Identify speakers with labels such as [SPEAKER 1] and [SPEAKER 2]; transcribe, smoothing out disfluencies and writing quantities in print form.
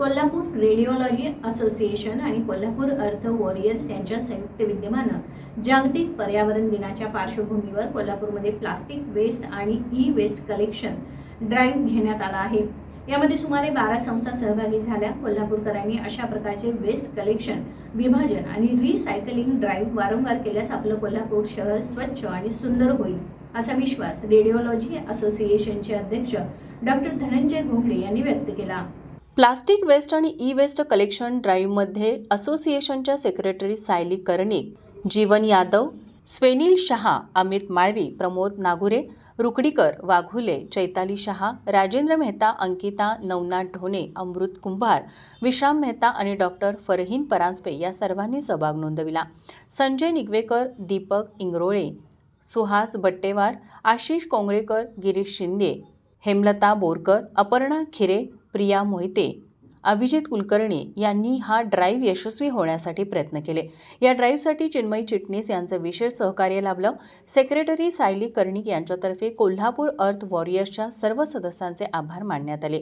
[SPEAKER 1] Kolhapur radiology association आणि कोल्हापूर अर्थ warriors यांच्या संयुक्त विद्यमानं जागतिक पर्यावरण दिनाच्या पार्श्वभूमीवर कोल्हापूरमध्ये प्लास्टिक वेस्ट आणि ई वेस्ट कलेक्शन ड्राईव्ह घेण्यात आला आहे। यामध्ये सुमारे 12 संस्था सहभागी झाल्या। कोल्हापूरकरांनी अशा प्रकारचे वेस्ट कलेक्शन, विभाजन आणि रिसायकलिंग ड्राईव्ह वारंवार केल्यास आपलं कोल्हापूर शहर स्वच्छ आणि सुंदर होईल असा विश्वास रेडिओलॉजी असोसिएशनचे अध्यक्ष डॉक्टर धनंजय घोंगडे यांनी व्यक्त केला।
[SPEAKER 2] प्लास्टिक वेस्ट आणि ई वेस्ट कलेक्शन ड्राईव्हमध्ये असोसिएशनच्या सेक्रेटरी सायली कर्णिक, जीवन यादव, स्वेनिल शहा, अमित माळवी, प्रमोद नागुरे, रुकडीकर, वाघुले, चैताली शहा, राजेंद्र मेहता, अंकिता, नवनाथ ढोणे, अमृत कुंभार, विश्राम मेहता आणि डॉक्टर फरहीन परांजपे या सर्वांनी सहभाग नोंदविला। संजय निगवेकर, दीपक इंगरोळे, सुहास बट्टेवार, आशिष कोंगळेकर, गिरीश शिंदे, हेमलता बोरकर, अपर्णा खिरे, प्रिया मोहिते, अभिजित कुलकर्णी यांनी हा ड्राईव्ह यशस्वी होण्यासाठी प्रयत्न केले। या ड्राईव्हसाठी चिन्मयी चिटणीस यांचं विशेष सहकार्य लाभलं। सेक्रेटरी सायली कर्णिक यांच्यातर्फे कोल्हापूर अर्थ वॉरियर्सच्या सर्व सदस्यांचे आभार मानण्यात आले।